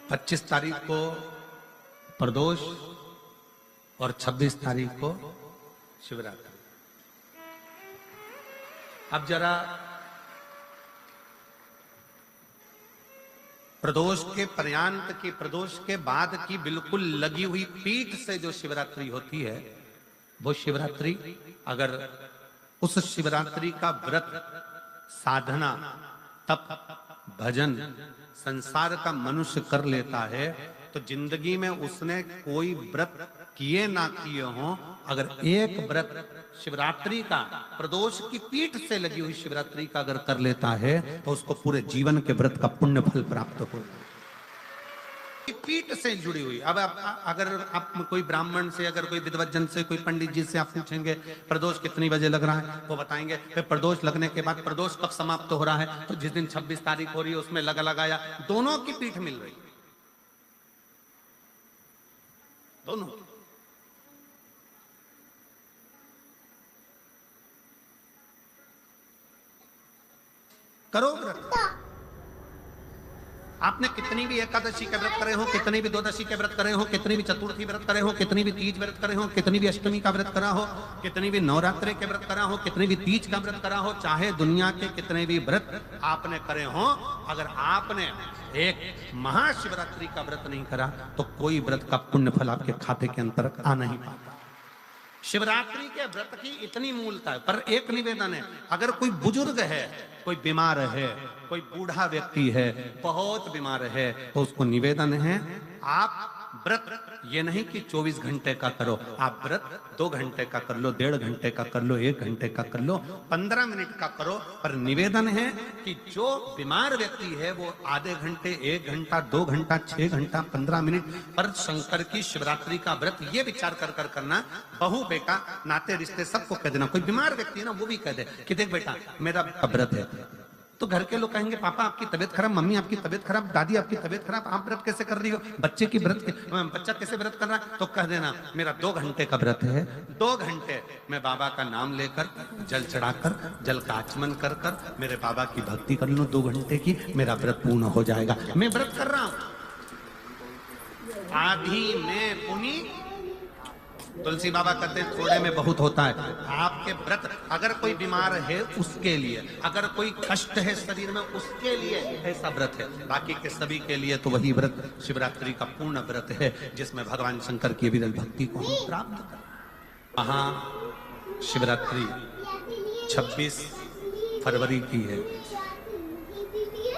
25 तारीख को प्रदोष और 26 तारीख को शिवरात्रि। अब जरा प्रदोष के पर्यांत की, प्रदोष के बाद की बिल्कुल लगी हुई पीठ से जो शिवरात्रि होती है, वो शिवरात्रि अगर उस शिवरात्रि का व्रत, साधना, तप, भजन, संसार का मनुष्य कर लेता है तो जिंदगी में उसने कोई व्रत किए ना किए हो, अगर एक व्रत शिवरात्रि का, प्रदोष की पीठ से लगी हुई शिवरात्रि का अगर कर लेता है तो उसको पूरे जीवन के व्रत का पुण्य फल प्राप्त हो। पीठ से जुड़ी हुई। अब अगर आप कोई ब्राह्मण से, अगर कोई विद्वज्जन से, कोई पंडित जी से आप पूछेंगे प्रदोष कितनी बजे लग रहा है, वो बताएंगे। फिर प्रदोष लगने के बाद प्रदोष कब समाप्त हो रहा है, तो जिस दिन 26 तारीख हो रही है उसमें लगाया। दोनों की पीठ मिल रही, दोनों। करो व्रत। आपने कितनी भी एकादशी के व्रत करे हो, कितनी भी द्वादशी के व्रत करे हो, कितनी भी चतुर्थी व्रत करे हो, कितनी भी तीज व्रत करे हो, कितनी भी अष्टमी का व्रत करा हो, कितनी भी नवरात्रि के व्रत करा हो, कितनी भी तीज का व्रत करा हो, चाहे दुनिया के कितने भी व्रत आपने करे हो, अगर आपने एक महाशिवरात्रि का व्रत नहीं करा तो कोई व्रत का पुण्य फल आपके खाते के अंतर आ नहीं पाता। शिवरात्रि के व्रत की इतनी मूलता है। पर एक निवेदन है, अगर कोई बुजुर्ग है, कोई बीमार है, कोई बूढ़ा व्यक्ति है, बहुत बीमार है, तो उसको निवेदन है आप व्रत ये नहीं कि 24 घंटे का करो, आप व्रत 2 घंटे का कर लो, 1.5 घंटे का कर लो, 1 घंटे का कर लो, 15 मिनट का करो। पर निवेदन है कि जो बीमार व्यक्ति है वो आधे घंटे, 1 घंटा, 2 घंटा, 6 घंटा, 15 मिनट पर शंकर की शिवरात्रि का व्रत ये विचार कर करना। बहू बेटा नाते रिश्ते सबको कह देना। कोई बीमार व्यक्ति है ना, वो भी कह दे कि देख बेटा मेरा व्रत है। तो घर के लोग कहेंगे पापा आपकी तबीयत खराब, मम्मी आपकी तबीयत खराब, दादी आपकी तबीयत खराब, आप व्रत कैसे कर रही हो, बच्चे की बच्चा कैसे व्रत कर रहा है, तो कह देना मेरा 2 घंटे का व्रत है। 2 घंटे मैं बाबा का नाम लेकर, जल चढ़ाकर, जल का आचमन कर कर मेरे बाबा की भक्ति कर लूं 2 घंटे की, मेरा व्रत पूर्ण हो जाएगा। मैं व्रत कर रहा हूं। आधी में पुनी, तुलसी बाबा कहते हैं थोड़े में बहुत होता है। आपके व्रत अगर कोई बीमार है उसके लिए, अगर कोई कष्ट है शरीर में उसके लिए ऐसा व्रत है। बाकी के सभी के लिए तो वही व्रत शिवरात्रि का पूर्ण व्रत है जिसमें भगवान शंकर की विरल भक्ति को हम प्राप्त करें। महा शिवरात्रि 26 फरवरी की है।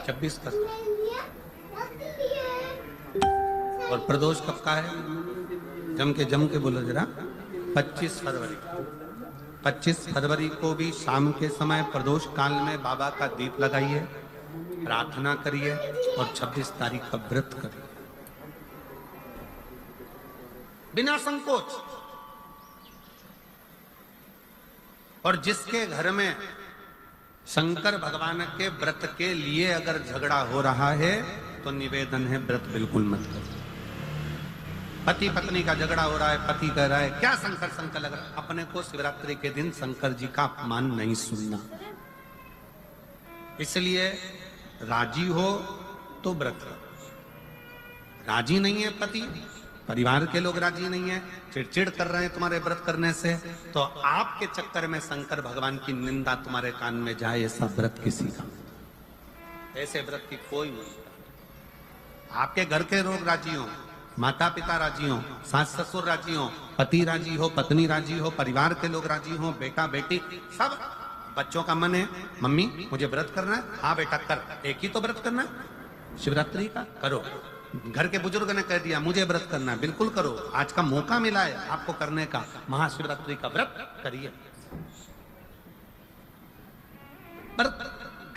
26 का और प्रदोष कब का है, जम के बोलो जरा। 25 फरवरी। 25 फरवरी को भी शाम के समय प्रदोष काल में बाबा का दीप लगाइए, प्रार्थना करिए और 26 तारीख का व्रत करिए बिना संकोच। और जिसके घर में शंकर भगवान के व्रत के लिए अगर झगड़ा हो रहा है तो निवेदन है व्रत बिल्कुल मत करो। पति पत्नी का झगड़ा हो रहा है, पति कह रहा है क्या शंकर शंकर लग रहा है, अपने को शिवरात्रि के दिन शंकर जी का अपमान नहीं सुनना। इसलिए राजी हो तो व्रत करो। राजी नहीं है पति, परिवार के लोग राजी नहीं है, चिड़चिड़ कर रहे हैं तुम्हारे व्रत करने से, तो आपके चक्कर में शंकर भगवान की निंदा तुम्हारे कान में जाए, ऐसा व्रत किसी का, ऐसे व्रत की कोई नहीं। आपके घर के लोग राजी हो, माता पिता राजी हो, सास ससुर राजी हो, पति राजी हो, पत्नी राजी हो, परिवार के लोग राजी हो, बेटा बेटी सब, बच्चों का मन है मम्मी मुझे व्रत करना है, हाँ बेटा कर, एक ही तो व्रत करना है शिवरात्रि का, करो। घर के बुजुर्ग ने कह दिया मुझे व्रत करना है, बिल्कुल करो, आज का मौका मिला है आपको करने का, महाशिवरात्रि का व्रत करिए। पर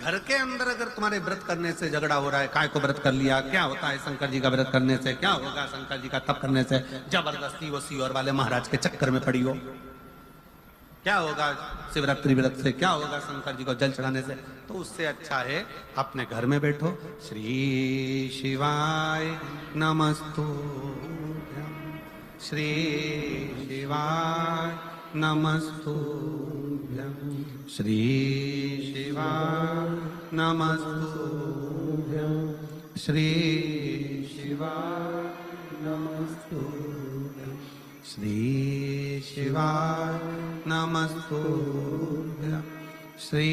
घर के अंदर अगर तुम्हारे व्रत करने से झगड़ा हो रहा है, काय को व्रत कर लिया, क्या होता है शंकर जी का व्रत करने से, क्या होगा शंकर जी का तप करने से, जबरदस्ती वो सीहोर वाले महाराज के चक्कर में पड़ी हो, क्या होगा शिवरात्रि व्रत से, क्या होगा शंकर जी को जल चढ़ाने से, तो उससे अच्छा है अपने घर में बैठो, श्री शिवाय नमस्तुभ्यं, श्री शिवाय नमस्तुभ्यं, श्री शिवाय नमस्तुभ्यं, श्री शिवाय नमस्तुभ्यं श्री शिवाय नमस्तुभ्यं श्री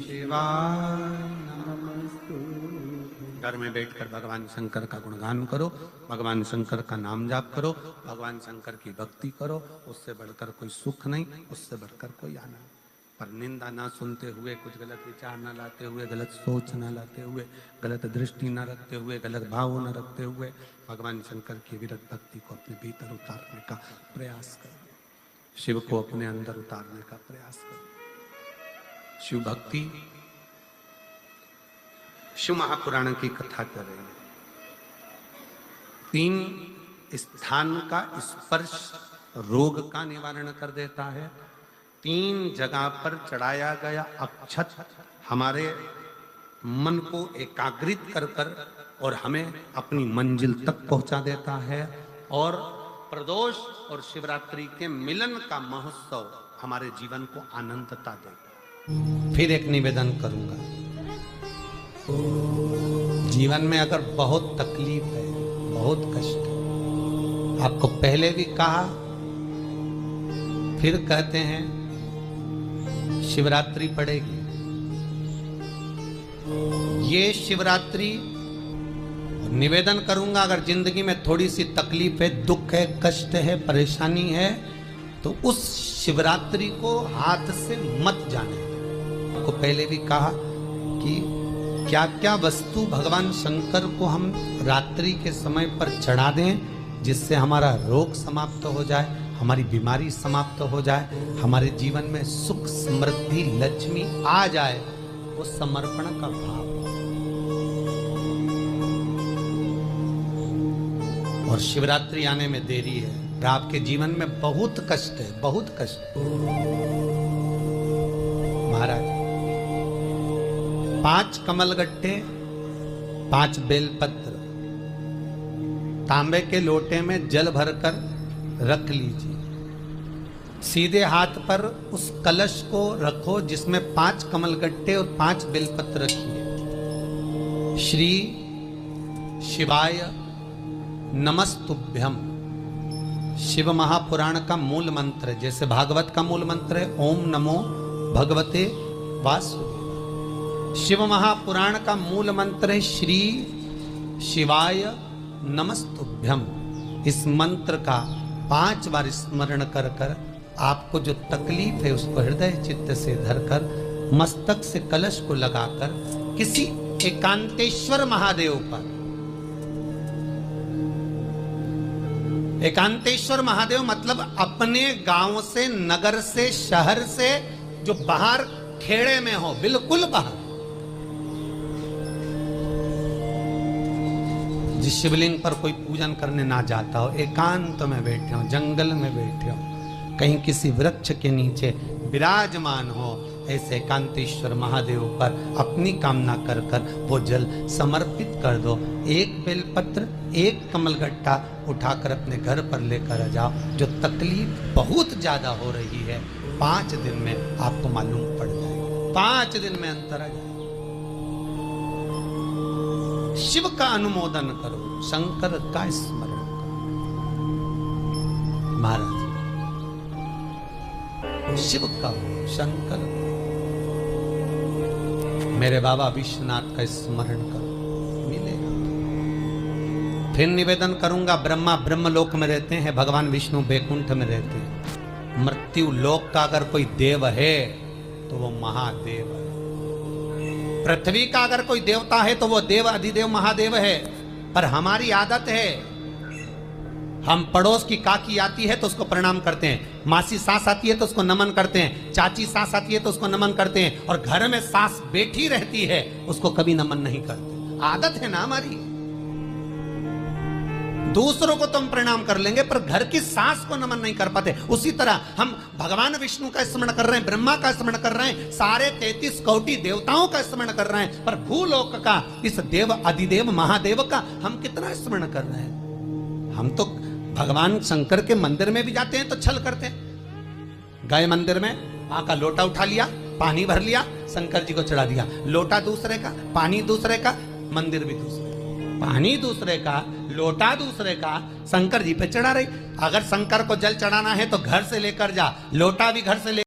शिवाय नमस्तुभ्यं। घर में बैठकर भगवान शंकर का गुणगान करो, भगवान शंकर का नाम जाप करो, भगवान शंकर की भक्ति करो। उससे बढ़कर कोई सुख नहीं, उससे बढ़कर कोई आनंद। पर निंदा ना सुनते हुए, कुछ गलत विचार ना लाते हुए, गलत सोच ना लाते हुए, गलत दृष्टि ना रखते हुए, गलत भाव ना रखते हुए भगवान शंकर की विरत भक्ति को अपने भीतर उतारने का प्रयास करो। शिव को अपने अंदर उतारने का प्रयास करो। शिव भक्ति, शिव महापुराण की कथा कर रहे हैं। 3 स्थान का स्पर्श रोग का निवारण कर देता है। 3 जगह पर चढ़ाया गया अक्षत हमारे मन को एकाग्रित कर कर और हमें अपनी मंजिल तक पहुंचा देता है। और प्रदोष और शिवरात्रि के मिलन का महोत्सव हमारे जीवन को आनंदता देगा। फिर एक निवेदन करूंगा, जीवन में अगर बहुत तकलीफ है, बहुत कष्ट है, आपको पहले भी कहा फिर कहते हैं, शिवरात्रि पड़ेगी। ये शिवरात्रि निवेदन करूंगा, अगर जिंदगी में थोड़ी सी तकलीफ है, दुख है, कष्ट है, परेशानी है, तो उस शिवरात्रि को हाथ से मत जाने। आपको पहले भी कहा कि क्या क्या वस्तु भगवान शंकर को हम रात्रि के समय पर चढ़ा दें, जिससे हमारा रोग समाप्त हो जाए, हमारी बीमारी समाप्त हो जाए, हमारे जीवन में सुख समृद्धि लक्ष्मी आ जाए। वो समर्पण का भाव। और शिवरात्रि आने में देरी है, और आपके जीवन में बहुत कष्ट है, बहुत कष्ट। महाराज 5 कमलगट्टे, 5 बेलपत्र तांबे के लोटे में जल भरकर रख लीजिए। सीधे हाथ पर उस कलश को रखो जिसमें 5 कमलगट्टे और 5 बेलपत्र रखिए। श्री शिवाय नमस्तुभ्यम शिव महापुराण का मूल मंत्र है। जैसे भागवत का मूल मंत्र है ओम नमो भगवते वासुदेवाय, शिव महापुराण का मूल मंत्र है श्री शिवाय नमस्तुभ्यम। इस मंत्र का 5 बार स्मरण कर कर आपको जो तकलीफ है उसको हृदय चित्त से धरकर मस्तक से कलश को लगाकर किसी एकांतेश्वर महादेव पर, एकांतेश्वर महादेव मतलब अपने गांव से, नगर से, शहर से जो बाहर खेड़े में हो, बिल्कुल बाहर, जिस शिवलिंग पर कोई पूजन करने ना जाता हो, एकांत में बैठे हो, जंगल में बैठे हो, कहीं किसी वृक्ष के नीचे विराजमान हो, ऐसे एकांतेश्वर महादेव पर अपनी कामना कर कर वो जल समर्पित कर दो। 1 बेलपत्र, 1 कमलगट्टा उठाकर अपने घर पर लेकर आ जाओ। जो तकलीफ बहुत ज्यादा हो रही है 5 दिन में आपको मालूम पड़ जाएगा, 5 दिन में अंतर आ जाएगा। शिव का अनुमोदन करो, शंकर का स्मरण करो। महाराज शिव का हो, शंकर का। मेरे बाबा विश्वनाथ का स्मरण करो, मिलेगा। फिर निवेदन करूंगा, ब्रह्मा ब्रह्मलोक में रहते हैं, भगवान विष्णु बैकुंठ में रहते हैं। मृत्यु लोक का अगर कोई देव है तो वो महादेव है। पृथ्वी का अगर कोई देवता है तो वो देव अधिदेव महादेव है। पर हमारी आदत है, हम पड़ोस की काकी आती है तो उसको प्रणाम करते हैं, मासी सास आती है तो उसको नमन करते हैं, चाची सास आती है तो उसको नमन करते हैं, और घर में सास बैठी रहती है उसको कभी नमन नहीं करते। आदत है ना हमारी। दूसरों को तो हम प्रणाम कर लेंगे पर घर की सास को नमन नहीं कर पाते। उसी तरह हम भगवान विष्णु का स्मरण कर रहे हैं, ब्रह्मा का स्मरण कर रहे हैं, सारे 33 कोटि देवताओं का स्मरण कर रहे हैं, पर भूलोक का इस देव अधिदेव महादेव का हम कितना स्मरण कर रहे हैं। हम तो भगवान शंकर के मंदिर में भी जाते हैं तो छल करते हैं। गए मंदिर में, वहां का लोटा उठा लिया, पानी भर लिया, शंकर जी को चढ़ा दिया। लोटा दूसरे का, पानी दूसरे का, मंदिर भी दूसरे। पानी दूसरे का, लोटा दूसरे का, शंकर जी पे चढ़ा रही। अगर शंकर को जल चढ़ाना है तो घर से लेकर जा, लोटा भी घर से ले